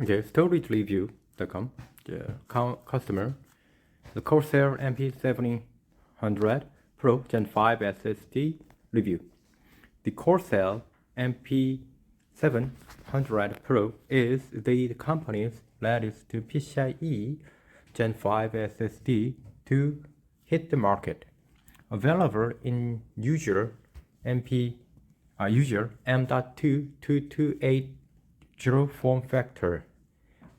Okay, storagereview.com, the customer, the Corsair MP700 Pro Gen5 SSD review. The Corsair MP700 Pro is the company's latest PCIe Gen5 SSD to hit the market. Available in user M.22280 form factor.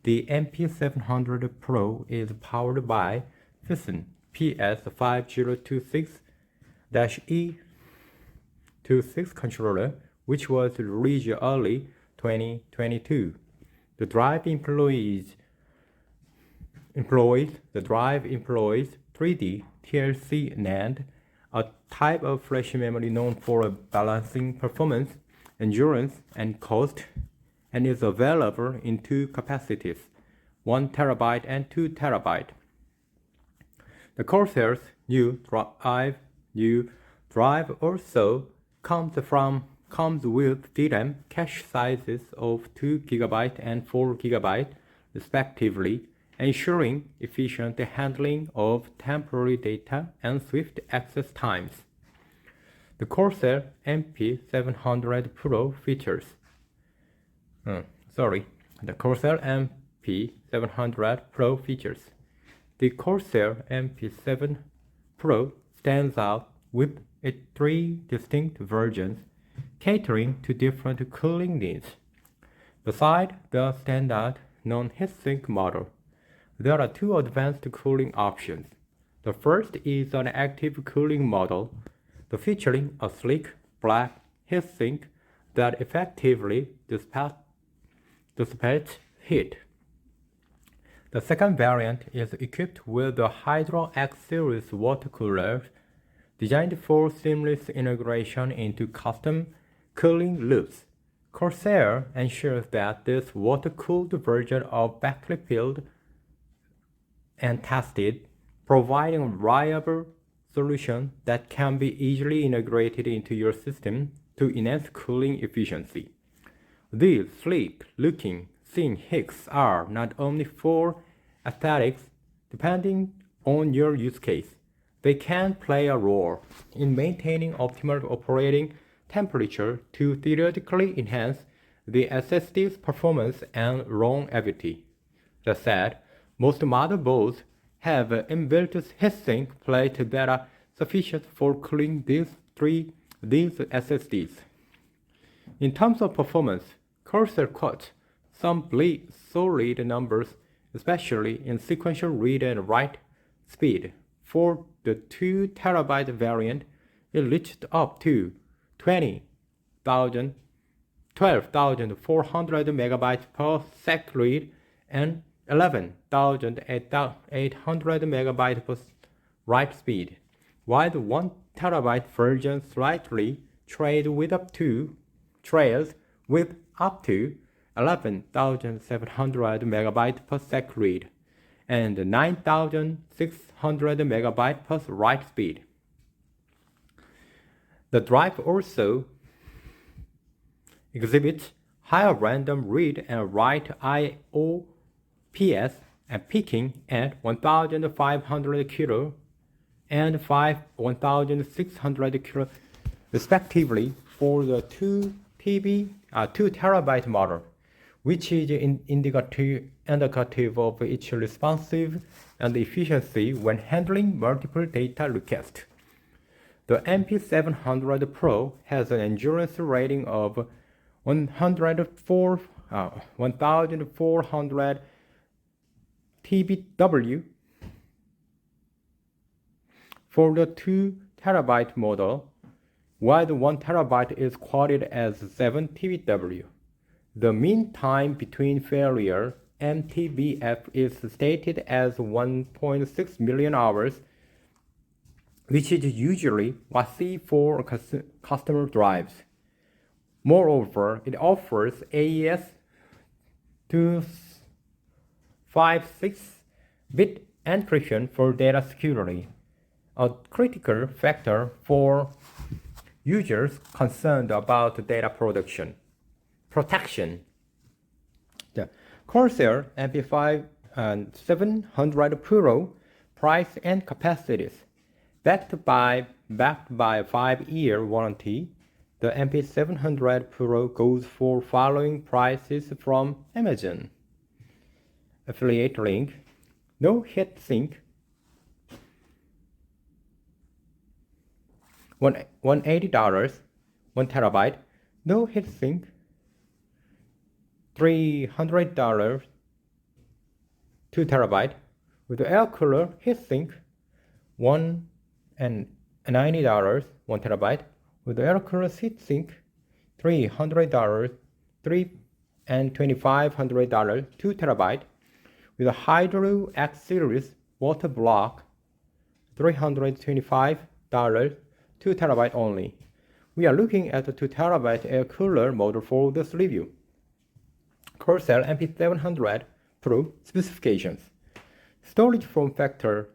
The MP700 Pro is powered by Phison PS5026-E26 controller, which was released early 2022. The drive employs 3D TLC NAND, a type of flash memory known for balancing performance, endurance, and cost, and is available in two capacities, 1 TB and 2 TB. The Corsair's new drive also comes with DRAM cache sizes of 2 GB and 4 GB respectively, ensuring efficient handling of temporary data and swift access times. The Corsair MP700 Pro features The Corsair MP700 Pro features. The Corsair MP7 Pro stands out with its 3 distinct versions, catering to different cooling needs. Beside the standard non-heatsink model, there are 2 advanced cooling options. The first is an active cooling model, featuring a sleek black heatsink that effectively dissipates heat. The second variant is equipped with the Hydro X series water cooler, designed for seamless integration into custom cooling loops. Corsair ensures that this water-cooled version of battery filled and tested, providing a reliable solution that can be easily integrated into your system to enhance cooling efficiency. These sleek-looking thin hicks are not only for aesthetics. Depending on your use case, they can play a role in maintaining optimal operating temperature to theoretically enhance the SSD's performance and longevity. That said, most motherboards have an inbuilt heatsink plate that are sufficient for cooling these SSDs. In terms of performance, Corsair quotes some solid numbers, especially in sequential read and write speed. For the 2 TB variant, it reached up to 12,400 MB per sec read and 11,800 MB per write speed, while the 1 TB version slightly trailed with up to 11,700 MB per sec read and 9,600 MB per write speed. The drive also exhibits higher random read and write IOPS and peaking at 1,500 kilo and 1,600 kilo respectively for the 2 TB model, which is indicative of its responsive and efficiency when handling multiple data requests. The MP700 Pro has an endurance rating of 1,400 TBW for the 2 TB model, while the 1 TB is quoted as 7 TBW. The mean time between failure (MTBF) is stated as 1.6 million hours, which is usually what we see for customer drives. Moreover, it offers AES 256-bit encryption for data security, a critical factor for users concerned about data protection. The Corsair MP700 Pro price and capacities. Backed by a 5-year warranty, the MP700 Pro goes for following prices from Amazon. Affiliate link. No heatsink. $180, 1 terabyte. No heatsink. $300, 2 terabyte. With air cooler heatsink, $190, 1 terabyte. With air cooler heatsink, $300, $2,500, 2 terabyte. With a Hydro X series water block, $325, 2 terabyte only. We are looking at the 2 terabyte air cooler model for this review. Corsair MP700 Pro specifications. Storage form factor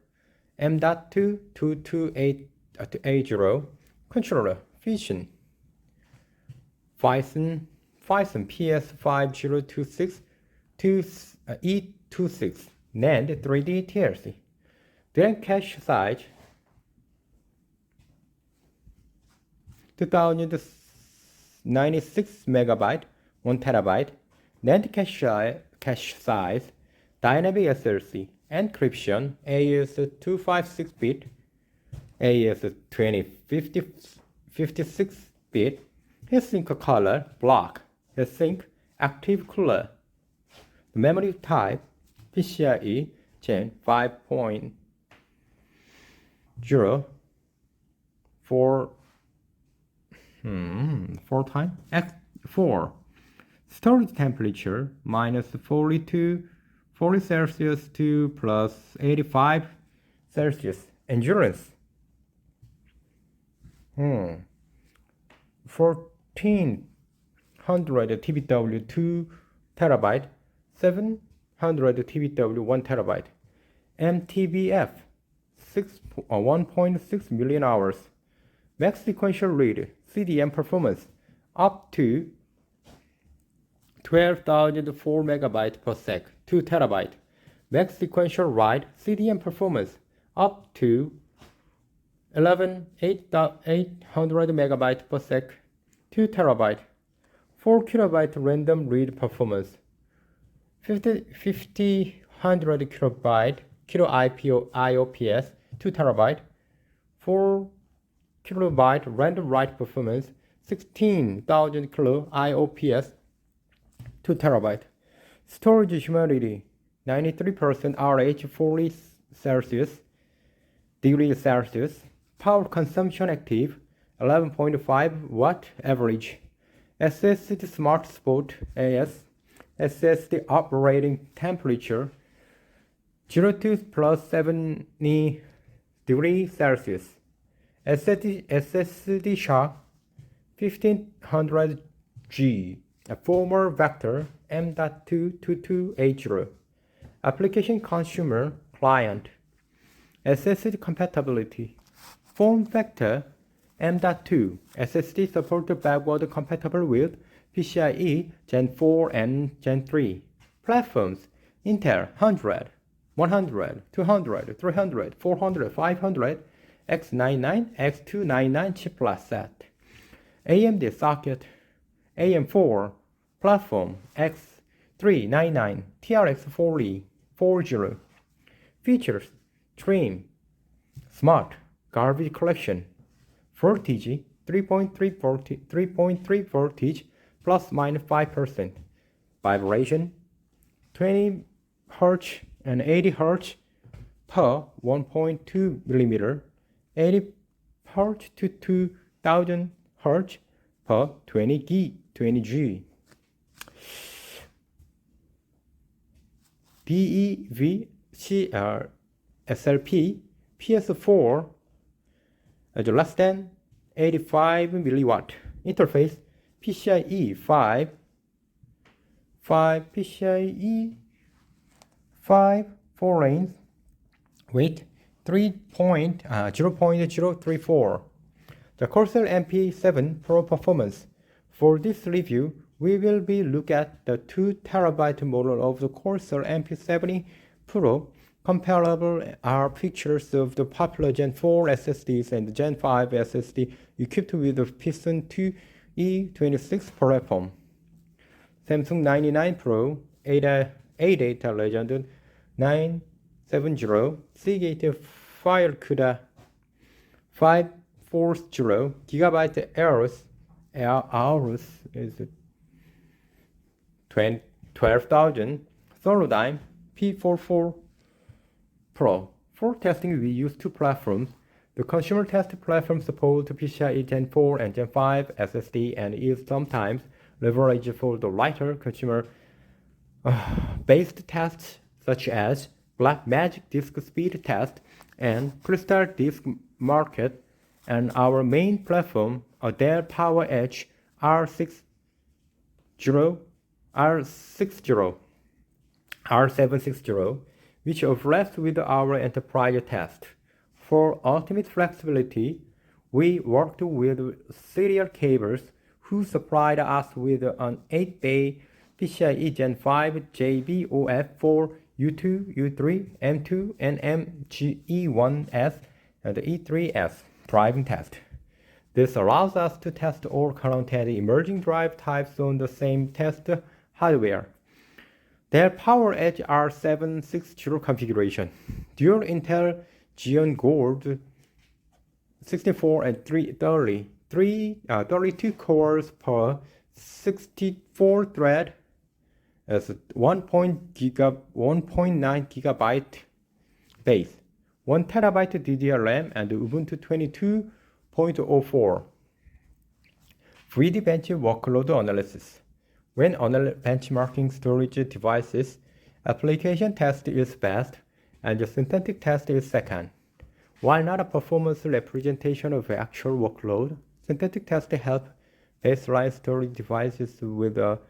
M.2 22880. Controller Fusion. Phison PS5026 E26 NAND 3D TLC. DRAM cache size 2096 MB, 1 TB. NAND cache size, dynamic SLC, encryption, AES-256-bit, AES-2056-bit, heatsink color, black, heatsink, active cooler. The memory type, PCIe Gen 5.0 4 X4. Storage temperature -40 Celsius to +85 Celsius. Endurance 1400 TBW 2 terabyte, 700 TBW 1 terabyte. MTBF 1.6 million hours. Max sequential read CDM performance up to 12,004 megabytes per sec, 2 terabyte. Max sequential write CDM performance up to 11,800 megabytes per sec, 2 terabyte. 4 kilobyte random read performance, 5,100 kilobyte kilo IOPS, 2 terabyte. 4 kilobyte random write performance, 16,000 kilo IOPS, 2 terabyte. Storage humidity 93% RH 40 Celsius degrees Celsius. Power consumption active 11.5 watt average. SSD Smart Spot AS. SSD operating temperature 02 plus 70 degrees Celsius. SSD Shock 1500G. A former vector M.2 2280. Application consumer client. SSD compatibility. Form factor M.2. SSD supported backward compatible with PCIe Gen 4 and Gen 3. Platforms Intel 100, 100, 200, 300, 400, 500, X99, X299 chiplet set. AMD socket AM4 platform X399 TRX40. Features trim, smart, garbage collection, voltage 3.3 voltage plus minus 5%, vibration 20 Hz and 80 Hz per 1.2 mm, 80 Hz to 2000 Hz per 20 G. DEV SLP PS4 less than 85 milliwatt. Interface PCIe 5 PCIe 5 4 lanes. Weight 0.034. The Corsair MP7 Pro performance. For this review, we will be look at the 2TB model of the Corsair MP700 Pro. Comparable are pictures of the popular Gen4 SSDs and Gen5 SSD equipped with the Piston 2E26 platform. Samsung 99 Pro, 8 Legend 970, Seagate FireCuda 540 GB Aorus is 12,000. Solidigm P44 Pro. For testing, we use two platforms. The consumer test platform supports PCIe Gen 4 and Gen 5 SSD and is sometimes leveraged for the lighter consumer-based tests such as Blackmagic Disk Speed Test and Crystal Disk Market. And our main platform, a Dell PowerEdge R760, which overlaps with our enterprise test. For ultimate flexibility, we worked with serial cables who supplied us with an 8-bay PCIe Gen 5 JBOF4 U2, U3, M2, and MGE1S and E3S driving test. This allows us to test all current and emerging drive types on the same test hardware. Their PowerEdge R760 configuration, dual Intel Xeon Gold 64 and 32 cores per 64 thread as 1.9 gigabyte base, 1 terabyte DDR RAM, and Ubuntu 22.04. 3D bench workload analysis. When benchmarking storage devices, application test is best and the synthetic test is second. While not a performance representation of actual workload, synthetic tests help baseline storage devices with a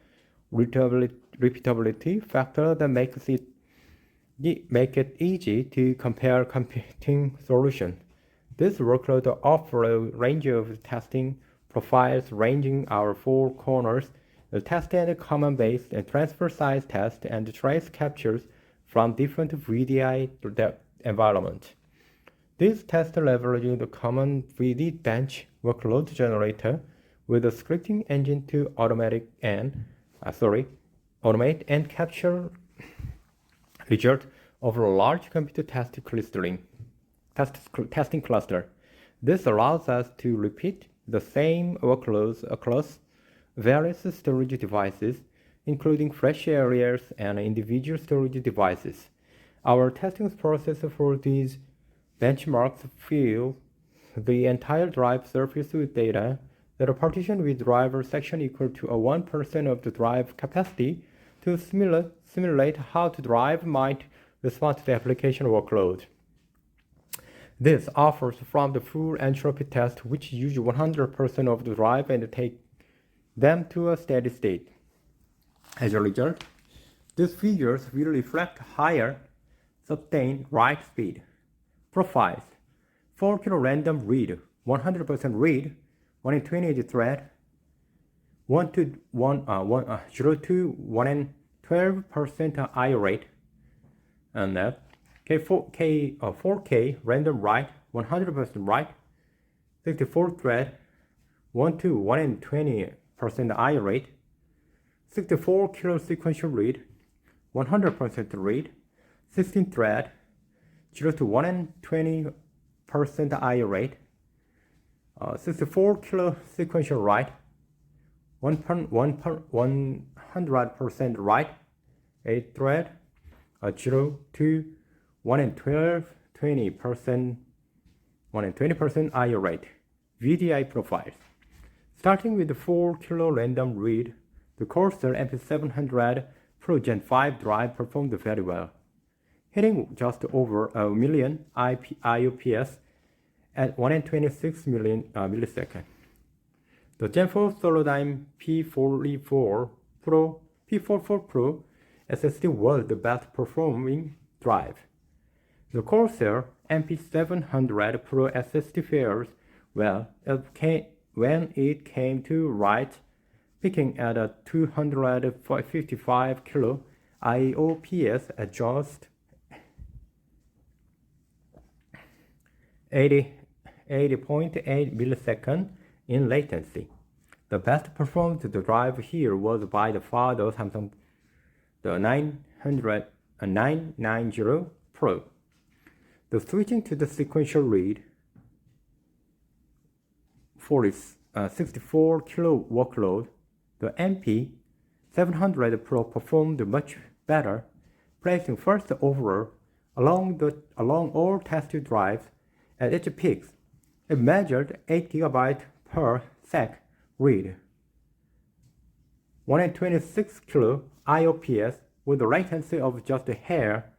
repeatability factor that make it easy to compare competing solutions. This workload offers a range of testing profiles ranging our four corners: the test and common base and transfer size test and trace captures from different VDI environments. These tests leverage the common 3D bench workload generator with a scripting engine to automate and capture result of a large computer testing cluster. This allows us to repeat the same workloads across various storage devices, including flash areas and individual storage devices. Our testing process for these benchmarks fills the entire drive surface with data that are partitioned with driver section equal to 1% of the drive capacity to simulate how the drive might respond to the application workload. This offers from the full entropy test, which use 100% of the drive and take them to a steady state. As a result, these figures will reflect higher sustained write speed. Profiles: 4 kilo random read, 100% read, 1 in 20 is thread, 0 to 1 and 12% I rate, and that 4K random write, 100% write, 64 thread, 1 to 1 and 20% I rate, 64 kilo sequential read, 100% read, 16 thread, 0 to 1 and 20% I rate, 64 kilo sequential write, 100% write, 8 thread, 0 to 1 and 20% I rate. VDI profiles. Starting with the 4 kilo random read, the Corsair MP700 Pro Gen 5 drive performed very well, hitting just over a million IOPS at 126 milliseconds. The Gen4 Solidigm P44 Pro SSD was the best performing drive. The Corsair MP700 Pro SSD fares well when it came to write peaking at a 255 kilo IOPS at just 80.8 milliseconds in latency. The best performed drive here was by the far the Samsung the 990 Pro. The switching to the sequential read for its 64 kilo workload, the MP700 Pro performed much better, placing first overall along all tested drives at its peaks. It measured 8 GB per sec read, 126 kilo IOPS with a latency of just a hair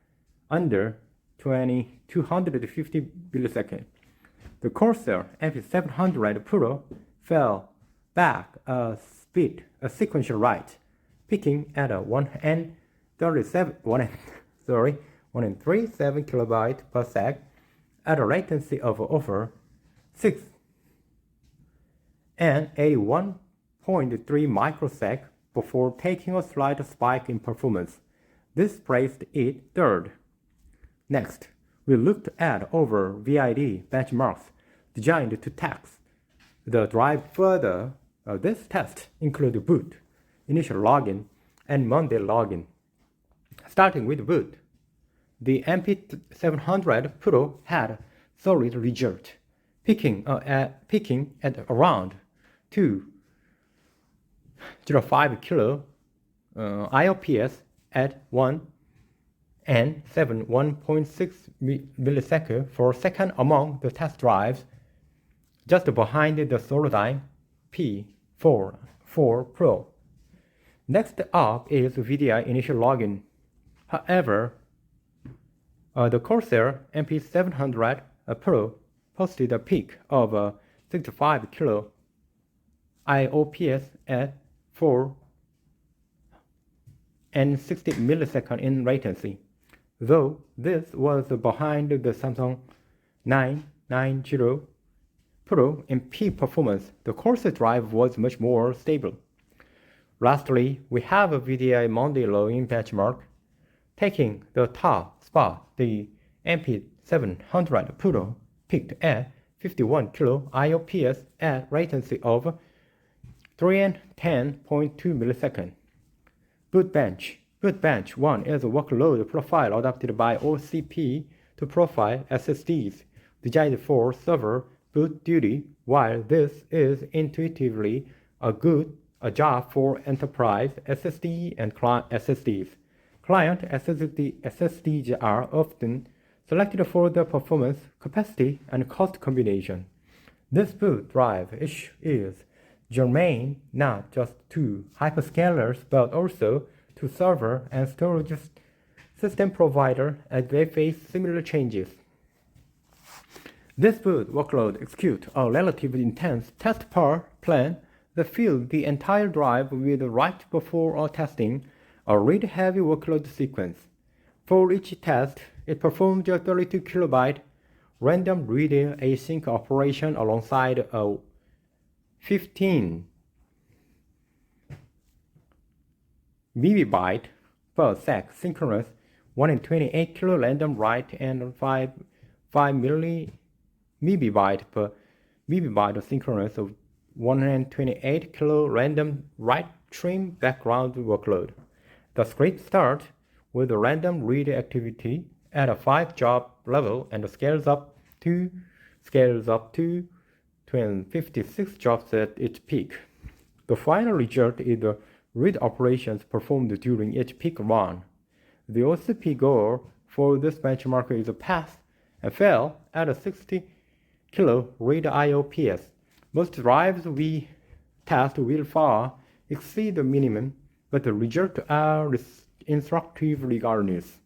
under 250 milliseconds. The Corsair MP700 Pro fell back a sequential right, peaking at a 137 kilobytes per sec at a latency of over 6 and 81.3 microsec before taking a slight spike in performance. This placed it third. Next, we looked at over VID benchmarks designed to test the drive further. This test included boot, initial login, and Monday login. Starting with boot, the MP700 Pro had solid result, peaking at around 205 kilo IOPS at 1 and 1.6 milliseconds per second among the test drives, just behind the Solidigm P4 Pro. Next up is VDI initial login. However, the Corsair MP700 Pro posted a peak of 65 kilo IOPS at 4 and 60 milliseconds in latency. Though this was behind the Samsung 990 Pro in peak performance, the Corsair drive was much more stable. Lastly, we have a VDI Monday login benchmark. Taking the top spot, the MP700 Pro peaked at 51 kilo IOPS at latency of 3 and 10.2 milliseconds. Boot bench 1 is a workload profile adapted by OCP to profile SSDs designed for server boot duty, while this is intuitively a job for enterprise SSD and client SSDs. Client SSDs are often selected for their performance, capacity, and cost combination. This boot drive is germane not just to hyperscalers but also to server and storage system provider as they face similar changes. This boot workload executes a relatively intense test plan that fills the entire drive with right before testing a read-heavy workload sequence. For each test, it performed a 32 kilobyte random read async operation alongside a 15 MB per sec synchronous 128 kilo random write and 5 MB per MB synchronous of 128 kilo random write trim background workload. The script starts with a random read activity at a 5 job level and scales up to 56 jobs at its peak. The final result is the read operations performed during each peak run. The OCP goal for this benchmark is a pass and fail at a 60 kilo read IOPS. Most drives we test will far exceed the minimum, but the results are instructive regardless.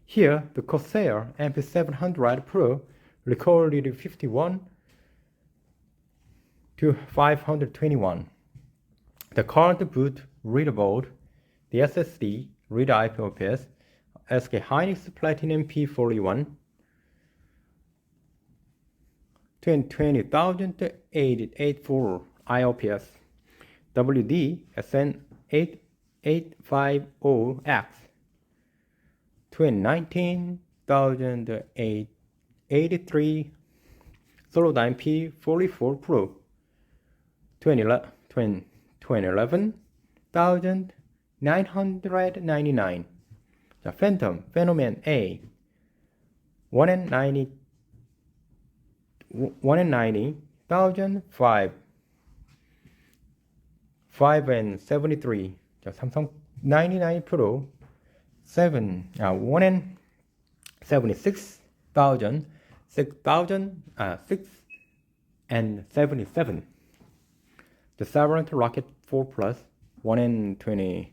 Here, the Corsair MP700 Pro recorded 51 to 521. The current boot readable, the SSD read IOPS, SK Hynix Platinum P41, 20,884 IOPS. WD SN8850X 2019,083 Solodyne P44 Pro 2011,999. The Phantom Phenomenon A 190,005 573. 자, 삼성 99 Pro 176,000 6 and 77. The Sovereign Rocket 4 Plus 1 and 20,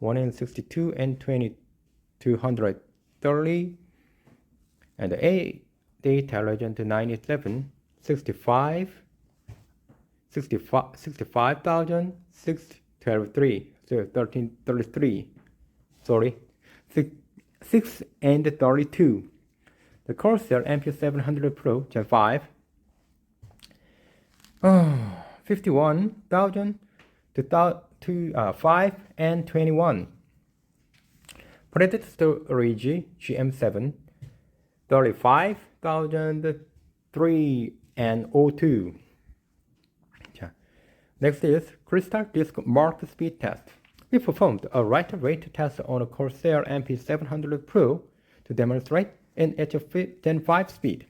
1 and 62 and 2230, and the A Data Legend 97 65 1333. Sorry, 6 and 32. The Corsair MP700 Pro Gen 5 51,000 to 5 and 21. Printed storage Gen5 35,000 3 and 02. Next is Crystal Disk Mark Speed Test. We performed a write-rate test on a Corsair MP700 Pro to demonstrate an Gen5 speed.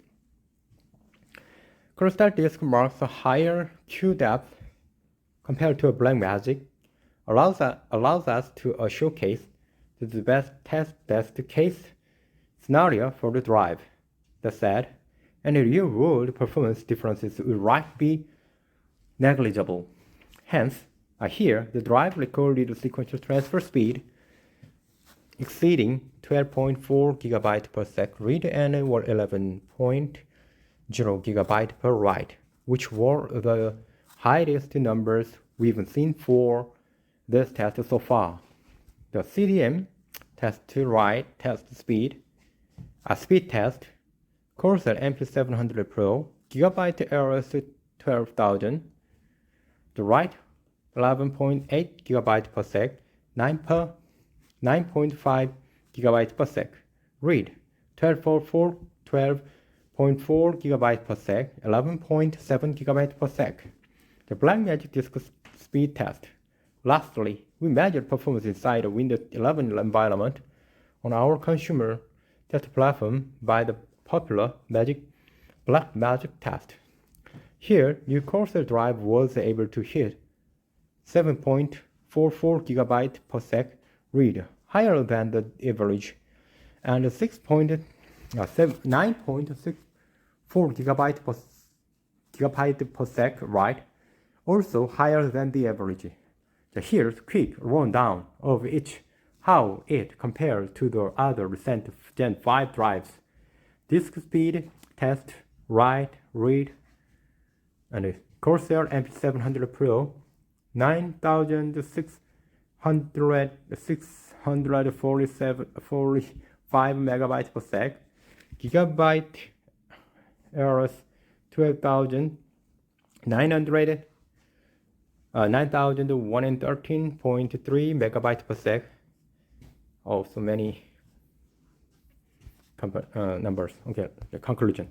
Crystal Disk marks a higher Q depth compared to a Blackmagic, allows us to showcase the best case scenario for the drive. That said, any real-world performance differences will be negligible. Hence, here the drive recorded sequential transfer speed exceeding 12.4 GB per sec read and 11.0 GB per write, which were the highest numbers we've seen for this test so far. The CDM test to write test speed, a speed test, Corsair MP700 Pro, gigabyte errors 12,000, the write 11.8 GB per sec, 9.5 GB per sec, read 12.4 GB per sec, 11.7 GB per sec. The Blackmagic disk speed test. Lastly, we measured performance inside a Windows 11 environment on our consumer test platform by the popular Blackmagic test. Here, new Corsair drive was able to hit 7.44 GB per sec read, higher than the average, and 9.64 GB per sec write, also higher than the average. Here's a quick rundown of how it compares to the other recent Gen 5 drives. Disk speed test, write, read, and Corsair MP700 Pro 9,645 megabytes per sec, gigabyte errors 12,900 9,113.3 megabytes per sec. Oh, so many numbers. Okay, the conclusion.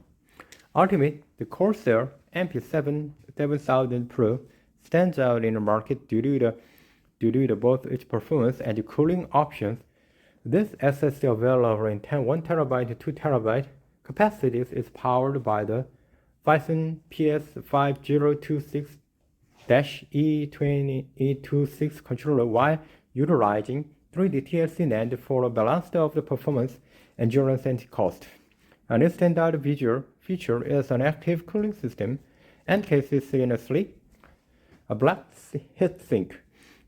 Ultimately, the Corsair MP7000 Pro stands out in the market due to both its performance and cooling options. This SSD available in 1 TB to 2 TB capacities is powered by the Phison PS5026-E26 controller while utilizing 3D TLC NAND for a balance of the performance, endurance, and cost. An standard feature is an active cooling system and cases in a sleek, a black heatsink,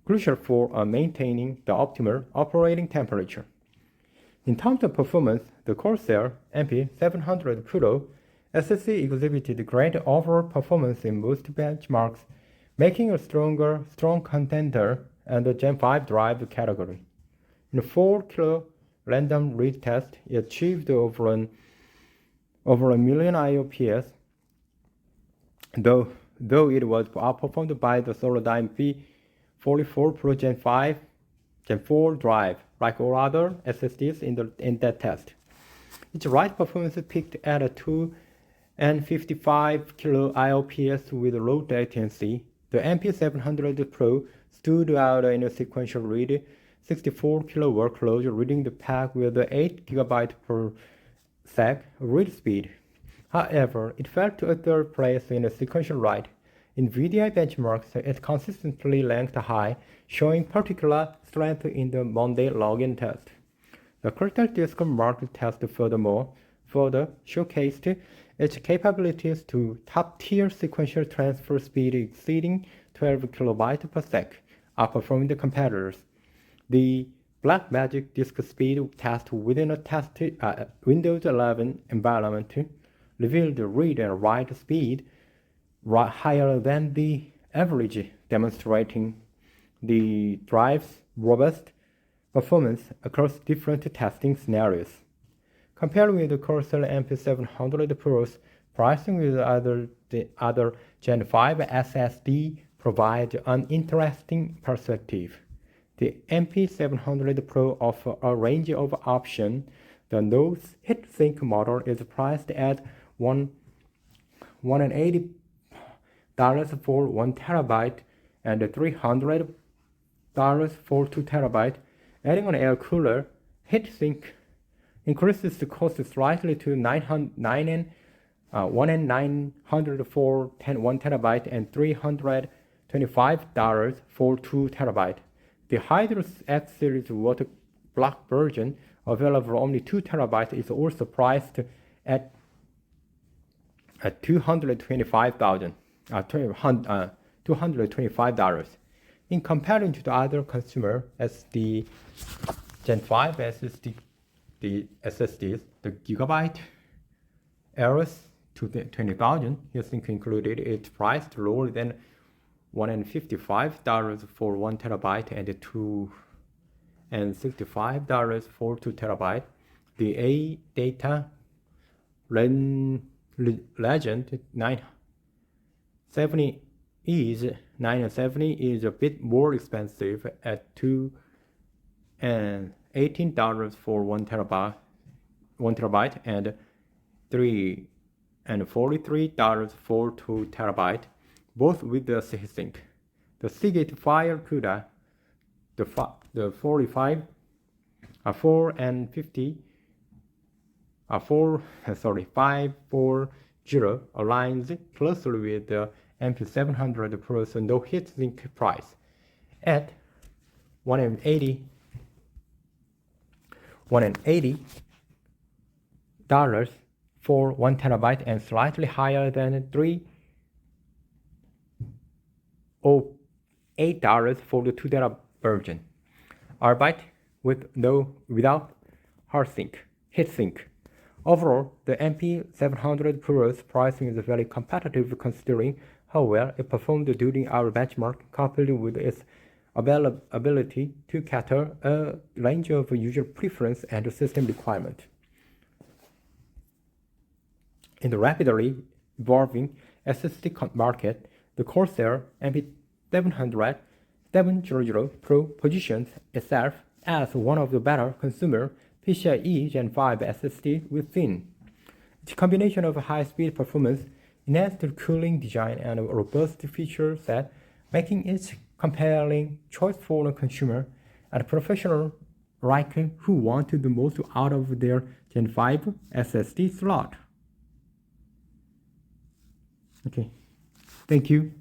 crucial for maintaining the optimal operating temperature. In terms of performance, the Corsair MP700 Pro SSD exhibited great overall performance in most benchmarks, making a strong contender in the Gen 5 drive category. In a 4-kilo random read test, it achieved over a million IOPS, though it was outperformed by the Solodyne 44 Pro Gen 4 drive, like all other SSDs in that test. Its write performance peaked at a 255 kilo IOPS with low latency. The MP700 Pro stood out in a sequential read, 64 kilo workload, reading the pack with 8 GB per sec read speed. However, it fell to a third place in a sequential write. In VDI benchmarks, it consistently ranked high, showing particular strength in the Monday login test. The Corsair disk marked test further showcased its capabilities to top-tier sequential transfer speed exceeding 12 KB per sec, outperforming the competitors. The Blackmagic disk speed test within a Windows 11 environment revealed the read and write speed higher than the average, demonstrating the drive's robust performance across different testing scenarios. Compared with the Corsair MP700 Pro's pricing with the other Gen 5 SSD provides an interesting perspective. The MP700 Pro offers a range of options. The nose heatsink model is priced at $180 for 1 TB and $300 for 2 TB. Adding an air cooler heatsink increases the cost slightly to $1,900 for 1 TB and $325 for 2 TB. The Hydros X series water block version, available only 2 TB, is also priced at $225. In comparison to the other consumer SD Gen 5 SSD, the SSDs, the Gigabyte Aorus 20,000 heatsink included, it's priced lower than $155 for 1 TB and $265 for 2 TB. The A-Data Legend 970 is a bit more expensive at $218 for 1 TB and $343 for 2 TB, both with the heatsink. The Seagate Fire CUDA, the 45, 540 aligns closely with the MP700 Pro's no heatsink price at $180 for 1 TB and slightly higher than $308 for the 2 TB version, albeit without heatsink. Overall, the MP700 Pro's pricing is very competitive considering how well it performed during our benchmark, coupled with its ability to cater a range of user preference and system requirements. In the rapidly evolving SSD market, the Corsair MP700 Pro positions itself as one of the better consumer PCIe Gen 5 SSD within. Its combination of high-speed performance, enhanced cooling design, and a robust feature set, making it compelling choice for a consumer and professional alike who want the most out of their Gen 5 SSD slot. Okay, thank you.